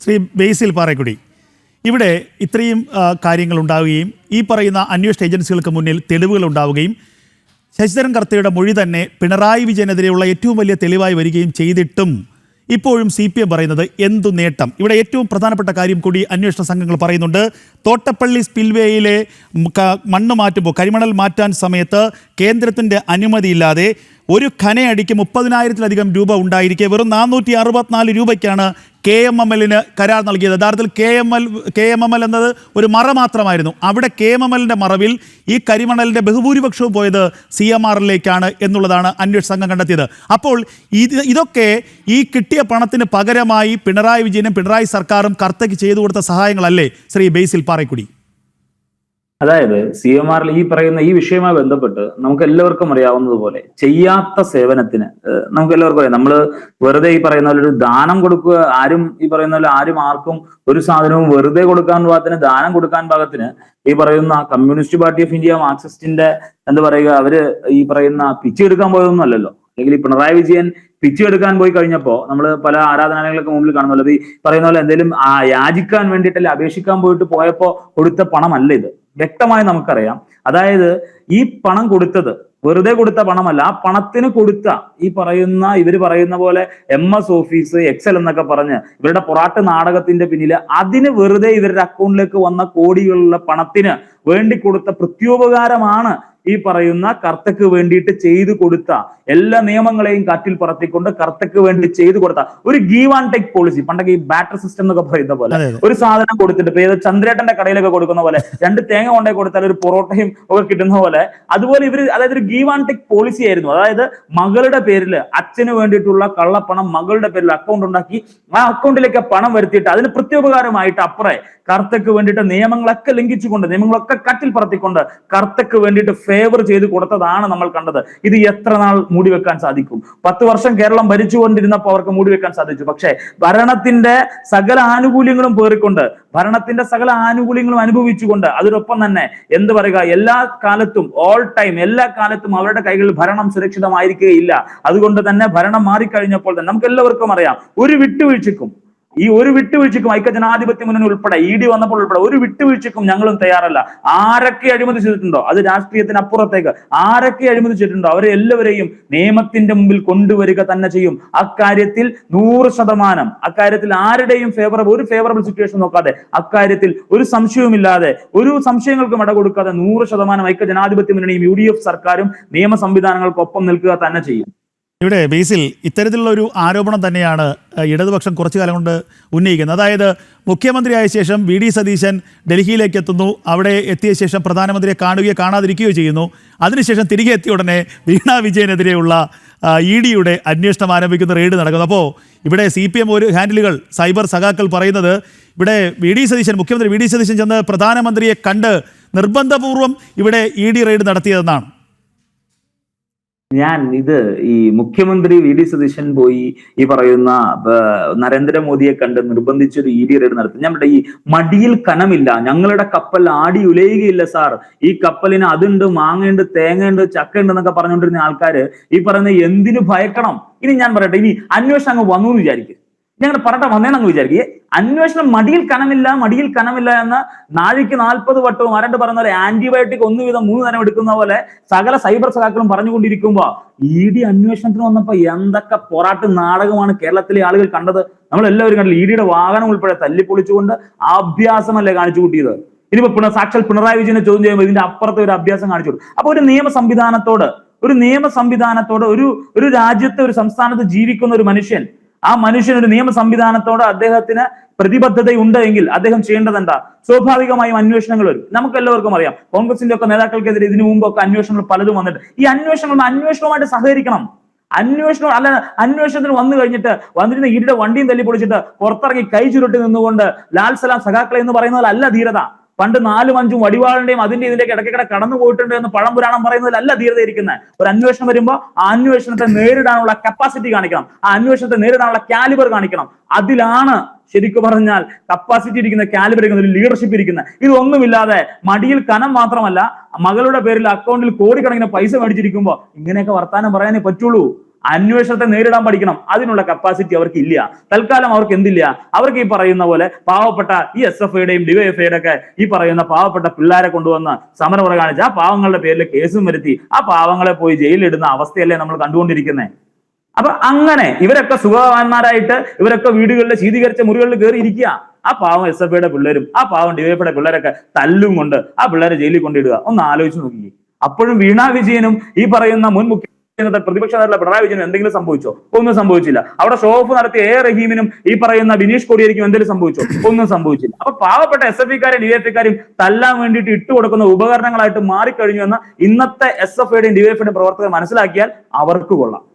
ശ്രീ ബേസിൽ പാറേക്കുടി, ഇവിടെ ഇത്രയും കാര്യങ്ങൾ ഉണ്ടാവുകയും ഈ പറയുന്ന അന്വേഷണ ഏജൻസികൾക്ക് മുന്നിൽ തെളിവുകൾ ഉണ്ടാവുകയും ശശിധരൻ കർത്തയുടെ മൊഴി തന്നെ പിണറായി വിജയനെതിരെയുള്ള ഏറ്റവും വലിയ തെളിവായി വരികയും ചെയ്തിട്ടും ഇപ്പോഴും CPM പറയുന്നത് എന്തു നേട്ടം? ഇവിടെ ഏറ്റവും പ്രധാനപ്പെട്ട കാര്യം കൂടി അന്വേഷണ സംഘങ്ങൾ പറയുന്നുണ്ട്. തോട്ടപ്പള്ളി സ്പിൽവേയിലെ മണ്ണ് മാറ്റുമ്പോൾ, കരിമണൽ മാറ്റാൻ സമയത്ത് കേന്ദ്രത്തിൻ്റെ അനുമതിയില്ലാതെ ഒരു ഖനയടിക്ക് 30,000-ലധികം രൂപ ഉണ്ടായിരിക്കെ വെറും 464 രൂപയ്ക്കാണ് KMML കരാർ നൽകിയത്. യഥാർത്ഥത്തിൽ KMML എന്നത് ഒരു മറ മാത്രമായിരുന്നു. അവിടെ KMML മറവിൽ ഈ കരിമണലിൻ്റെ ബഹുഭൂരിപക്ഷവും പോയത് CMRലേക്കാണ് എന്നുള്ളതാണ് അന്വേഷണ സംഘം കണ്ടെത്തിയത്. അപ്പോൾ ഇതൊക്കെ ഈ കിട്ടിയ പണത്തിന് പകരമായി പിണറായി വിജയനും പിണറായി സർക്കാരും കർത്തയ്ക്ക് ചെയ്തു കൊടുത്ത സഹായങ്ങളല്ലേ ശ്രീ ബേസിൽ പാറേക്കുടി? അതായത് CMRൽ ഈ പറയുന്ന ഈ വിഷയവുമായി ബന്ധപ്പെട്ട് നമുക്ക് എല്ലാവർക്കും അറിയാവുന്നതുപോലെ ചെയ്യാത്ത സേവനത്തിന് നമുക്ക് എല്ലാവർക്കും അറിയാം. നമ്മൾ വെറുതെ ഈ പറയുന്ന പോലെ ഒരു ദാനം കൊടുക്കുക, ആരും ഈ പറയുന്ന പോലെ ആരും ആർക്കും ഒരു സാധനവും വെറുതെ കൊടുക്കാൻ പാകത്തിന്, ദാനം കൊടുക്കാൻ പാകത്തിന് ഈ പറയുന്ന കമ്മ്യൂണിസ്റ്റ് പാർട്ടി ഓഫ് ഇന്ത്യ, മാർക്സിസ്റ്റിന്റെ എന്താ പറയുക, അവര് ഈ പറയുന്ന പിച്ചെടുക്കാൻ പോയതൊന്നും അല്ലല്ലോ. അല്ലെങ്കിൽ ഈ പിണറായി വിജയൻ പിച്ചെടുക്കാൻ പോയി കഴിഞ്ഞപ്പോ നമ്മൾ പല ആരാധനാലയങ്ങൾക്ക് മുമ്പിൽ കാണുന്നല്ലോ, ഈ പറയുന്ന പോലെ എന്തെങ്കിലും യാചിക്കാൻ വേണ്ടിയിട്ടല്ലേ അപേക്ഷിക്കാൻ പോയപ്പോ കൊടുത്ത പണമല്ല ഇത്. വ്യക്തമായി നമുക്കറിയാം. അതായത് ഈ പണം കൊടുത്തത് വെറുതെ കൊടുത്ത പണമല്ല. ആ പണത്തിന് കൊടുത്ത ഇവര് പറയുന്ന പോലെ MS ഓഫീസ്, എക്സൽ എന്നൊക്കെ പറഞ്ഞ് ഇവരുടെ പൊറാട്ട് നാടകത്തിന്റെ പിന്നില് അതിന് വെറുതെ ഇവരുടെ അക്കൗണ്ടിലേക്ക് വന്ന കോടികളുള്ള പണത്തിന് വേണ്ടി കൊടുത്ത പ്രത്യുപകാരമാണ് ഈ പറയുന്ന കർത്തക്ക് വേണ്ടിയിട്ട് ചെയ്തു കൊടുത്ത എല്ലാ നിയമങ്ങളെയും കാറ്റിൽ പറത്തിക്കൊണ്ട് കർത്തക്ക് വേണ്ടി ചെയ്തു കൊടുത്ത ഒരു ഗീവ് ആൻഡ് ടേക്ക് പോളിസി. പണ്ടൊക്കെ ഈ ബാറ്റർ സിസ്റ്റം എന്നൊക്കെ പറയുന്ന പോലെ ഒരു സാധനം കൊടുത്തിട്ട് ഇപ്പൊ ചന്ദ്രേട്ടന്റെ കടയിലൊക്കെ കൊടുക്കുന്ന പോലെ 2 തേങ്ങ കൊണ്ടേ കൊടുത്താൽ ഒരു പൊറോട്ടയും ഒക്കെ കിട്ടുന്ന പോലെ, അതുപോലെ ഇവര് അതായത് ഒരു ഗീവ് ആൻഡ് ടേക്ക് പോളിസി ആയിരുന്നു. അതായത് മകളുടെ പേരിൽ അച്ഛന് വേണ്ടിയിട്ടുള്ള കള്ളപ്പണം മകളുടെ പേരിൽ അക്കൗണ്ട് ഉണ്ടാക്കി ആ അക്കൗണ്ടിലേക്ക് പണം വരുത്തിയിട്ട് അതിന് പ്രത്യുപകാരമായിട്ട് അപ്പുറേ കർത്തക്ക് വേണ്ടിയിട്ട് നിയമങ്ങളൊക്കെ ലംഘിച്ചുകൊണ്ട്, നിയമങ്ങളൊക്കെ കട്ടിൽ പറത്തിക്കൊണ്ട് കർത്തക്ക് വേണ്ടിയിട്ട് ഫേവർ ചെയ്ത് കൊടുത്തതാണ് നമ്മൾ കണ്ടത്. ഇത് എത്ര നാൾ മൂടിവെക്കാൻ സാധിക്കും? 10 വർഷം കേരളം ഭരിച്ചുകൊണ്ടിരുന്നപ്പോൾ അവർക്ക് മൂടിവെക്കാൻ സാധിച്ചു. പക്ഷേ ഭരണത്തിന്റെ സകല ആനുകൂല്യങ്ങളും പേറിക്കൊണ്ട്, ഭരണത്തിന്റെ സകല ആനുകൂല്യങ്ങളും അനുഭവിച്ചുകൊണ്ട്, അതിനൊപ്പം തന്നെ എന്ത് പറയുക, എല്ലാ കാലത്തും ഓൾ ടൈം എല്ലാ കാലത്തും അവരുടെ കൈകളിൽ ഭരണം സുരക്ഷിതമായിരിക്കുകയില്ല. അതുകൊണ്ട് തന്നെ ഭരണം മാറിക്കഴിഞ്ഞപ്പോൾ തന്നെ നമുക്ക് എല്ലാവർക്കും അറിയാം, ഒരു വിട്ടുവീഴ്ചക്കും ഐക്യജനാധിപത്യ മുന്നണി ഉൾപ്പെടെ ED വന്നപ്പോൾ ഉൾപ്പെടെ ഒരു വിട്ടുവീഴ്ചക്കും ഞങ്ങളും തയ്യാറല്ല. ആരൊക്കെ അഴിമതി ചെയ്തിട്ടുണ്ടോ, അത് രാഷ്ട്രീയത്തിനപ്പുറത്തേക്ക് ആരൊക്കെ അഴിമതി ചെയ്തിട്ടുണ്ടോ അവരെ എല്ലാവരെയും നിയമത്തിന്റെ മുമ്പിൽ കൊണ്ടുവരിക തന്നെ ചെയ്യും. അക്കാര്യത്തിൽ 100%, അക്കാര്യത്തിൽ ആരുടെയും ഒരു ഫേവറബിൾ സിറ്റുവേഷൻ നോക്കാതെ, അക്കാര്യത്തിൽ ഒരു സംശയവുമില്ലാതെ, ഒരു സംശയങ്ങൾക്കും ഇട കൊടുക്കാതെ 100% ഐക്യജനാധിപത്യ മുന്നണിയും UDF സർക്കാരും നിയമ സംവിധാനങ്ങൾക്കൊപ്പം നിൽക്കുക തന്നെ ചെയ്യും. ഇവിടെ ബേസിൽ ഇത്തരത്തിലുള്ള ഒരു ആരോപണം തന്നെയാണ് ഇടതുപക്ഷം കുറച്ചു കാലം കൊണ്ട് ഉന്നയിക്കുന്നത്. അതായത് മുഖ്യമന്ത്രിയായ ശേഷം VD സതീശൻ ഡൽഹിയിലേക്ക് എത്തുന്നു, അവിടെ എത്തിയ ശേഷം പ്രധാനമന്ത്രിയെ കാണുകയോ കാണാതിരിക്കുകയോ ചെയ്യുന്നു. അതിനുശേഷം തിരികെ എത്തിയ ഉടനെ വീണ വിജയനെതിരെയുള്ള EDയുടെ അന്വേഷണം ആരംഭിക്കുന്ന, റെയ്ഡ് നടക്കുന്നു. അപ്പോൾ ഇവിടെ CPM ഒരു ഹാൻഡിലുകൾ സൈബർ സഖാക്കൾ പറയുന്നത് ഇവിടെ മുഖ്യമന്ത്രി VD സതീശൻ ചെന്ന് പ്രധാനമന്ത്രിയെ കണ്ട് നിർബന്ധപൂർവം ഇവിടെ ED റെയ്ഡ് നടത്തിയതെന്നാണ്. ഈ മുഖ്യമന്ത്രി VD സതീശൻ പോയി ഈ പറയുന്ന നരേന്ദ്രമോദിയെ കണ്ട് നിർബന്ധിച്ചൊരു ED റെയ്ഡ് നടത്തി. ഞാൻ ഈ മടിയിൽ കനമില്ല, ഞങ്ങളുടെ കപ്പൽ ആടി ഉലയുകയില്ല സാർ, ഈ കപ്പലിന് അതുണ്ട്, മാങ്ങയുണ്ട്, തേങ്ങയുണ്ട്, ചക്കയുണ്ട് എന്നൊക്കെ പറഞ്ഞുകൊണ്ടിരുന്ന ആൾക്കാര് ഈ പറയുന്ന എന്തിനു ഭയക്കണം? ഇനി ഞാൻ പറയട്ടെ, ഇനി അന്വേഷണം അങ്ങ് വന്നു എന്ന് വിചാരിക്കും, ഞങ്ങൾ പറട്ടെ വന്നേന്നങ്ങ് വിചാരിക്കുക. അന്വേഷണം മടിയിൽ കനമില്ല എന്ന് നാഴിക്ക് 40 വട്ടവും ആരണ്ട് പറയുന്ന പോലെ ആന്റിബയോട്ടിക് 1 വീതം 3 നേരം എടുക്കുന്ന പോലെ സകല സൈബർ സഖാക്കളും പറഞ്ഞുകൊണ്ടിരിക്കുമ്പോ ED അന്വേഷണത്തിന് വന്നപ്പോ എന്തൊക്കെ പൊറാട്ട് നാടകമാണ് കേരളത്തിലെ ആളുകൾ കണ്ടത്. നമ്മൾ എല്ലാവരും കണ്ടില്ല. EDയുടെ വാഹനം ഉൾപ്പെടെ തല്ലിപ്പൊളിച്ചുകൊണ്ട് അഭ്യാസമല്ലേ കാണിച്ചു കൂട്ടിയത്. ഇനിയിപ്പോ സാക്ഷാൽ പിണറായി വിജയനെ ചോദ്യം ചെയ്യുമ്പോൾ ഇതിന്റെ അപ്പുറത്തെ ഒരു അഭ്യാസം കാണിച്ചു. അപ്പൊ ഒരു നിയമ സംവിധാനത്തോട് ഒരു രാജ്യത്തെ, ഒരു സംസ്ഥാനത്ത് ജീവിക്കുന്ന ഒരു മനുഷ്യൻ, ആ മനുഷ്യൻ ഒരു നിയമ സംവിധാനത്തോട് അദ്ദേഹത്തിന് പ്രതിബദ്ധതയുണ്ട് എങ്കിൽ അദ്ദേഹം ചെയ്യേണ്ടത് എന്താ? സ്വാഭാവികമായും അന്വേഷണങ്ങൾ വരും. നമുക്ക് എല്ലാവർക്കും അറിയാം, കോൺഗ്രസിന്റെ ഒക്കെ നേതാക്കൾക്കെതിരെ ഇതിനു മുമ്പൊക്കെ അന്വേഷണങ്ങൾ പലതും വന്നിട്ട് ഈ അന്വേഷണവുമായിട്ട് സഹകരിക്കണം. അന്വേഷണത്തിന് വന്നിരുന്ന EDയുടെ വണ്ടിയും തല്ലി പൊളിച്ചിട്ട് പുറത്തിറങ്ങി കൈ ചുരുട്ടി നിന്നുകൊണ്ട് ലാൽ സലാം സഖാക്കളെ എന്ന് പറയുന്നതല്ല ധീരത. പണ്ട് 4 5 വടിവാളിന്റെയും അതിന്റെ ഇതിലേക്ക് ഇടയ്ക്കിടെ കടന്നു പോയിട്ടുണ്ട് എന്ന് പഴംപുരാണം പറയുന്നതിലല്ല ധീരത ഇരിക്കുന്നത്. ഒരു അന്വേഷണം വരുമ്പോൾ ആ അന്വേഷണത്തെ നേരിടാനുള്ള കപ്പാസിറ്റി കാണിക്കണം, ആ അന്വേഷണത്തെ നേരിടാനുള്ള കാലിബർ കാണിക്കണം. അതിലാണ് ശരിക്കും പറഞ്ഞാൽ കപ്പാസിറ്റി ഇരിക്കുന്ന, കാലിബർ ഇരിക്കുന്ന, ഒരു ലീഡർഷിപ്പ് ഇരിക്കുന്ന. ഇതൊന്നുമില്ലാതെ മടിയിൽ കനം മാത്രമല്ല, മകളുടെ പേരിൽ അക്കൗണ്ടിൽ കോടിക്കണക്കിന് പൈസ മേടിച്ചിരിക്കുമ്പോൾ ഇങ്ങനെയൊക്കെ വർത്താനം പറയാനേ പറ്റുള്ളൂ. അന്വേഷണത്തെ നേരിടാൻ പഠിക്കണം. അതിനുള്ള കപ്പാസിറ്റി അവർക്ക് ഇല്ല. തൽക്കാലം അവർക്ക് എന്തില്ല? അവർക്ക് ഈ പറയുന്ന പോലെ പാവപ്പെട്ട ഈ SFIയുടെയും DYFIയുടെ ഒക്കെ ഈ പറയുന്ന പാവപ്പെട്ട പിള്ളേരെ കൊണ്ടുവന്ന് സമരം കാണിച്ച് ആ പാവങ്ങളുടെ പേരിൽ കേസും വരുത്തി ആ പാവങ്ങളെ പോയി ജയിലിലിടുന്ന അവസ്ഥയല്ലേ നമ്മൾ കണ്ടുകൊണ്ടിരിക്കുന്നത്. അപ്പൊ അങ്ങനെ ഇവരൊക്കെ സുഖവാന്മാരായിട്ട് ഇവരൊക്കെ വീടുകളിൽ ശീതീകരിച്ച മുറികളിൽ കയറി ഇരിക്കുക. ആ പാവം SFIയുടെ പിള്ളേരും ആ പാവം DYFIയുടെ പിള്ളേരൊക്കെ തല്ലും കൊണ്ട് ആ പിള്ളേരെ ജയിലിൽ കൊണ്ടിടുക. ഒന്ന് ആലോചിച്ച് നോക്കി. അപ്പോഴും വീണാ വിജയനും ഈ പറയുന്ന മുൻ പ്രതിപക്ഷ നേതാവ് പിണറായി വിജയനും എന്തെങ്കിലും സംഭവിച്ചോ? ഒന്നും സംഭവിച്ചില്ല. അവിടെ ഷോ ഓഫ് നടത്തിയ റഹീമിനും ഈ പറയുന്ന ബിനീഷ് കോടിയേരിക്കും എന്തെങ്കിലും സംഭവിച്ചോ? ഒന്നും സംഭവിച്ചില്ല. അപ്പൊ പാവപ്പെട്ട SFIക്കാരെയും DYFIക്കാരെയും തല്ലാൻ വേണ്ടിയിട്ട് ഇട്ടുകൊടുക്കുന്ന ഉപകരണങ്ങളായിട്ട് മാറിക്കഴിഞ്ഞു എന്ന ഇന്നത്തെ SFIയുടെയും DYFIയുടെയും പ്രവർത്തകർ മനസ്സിലാക്കിയാൽ അവർക്ക് കൊള്ളാം.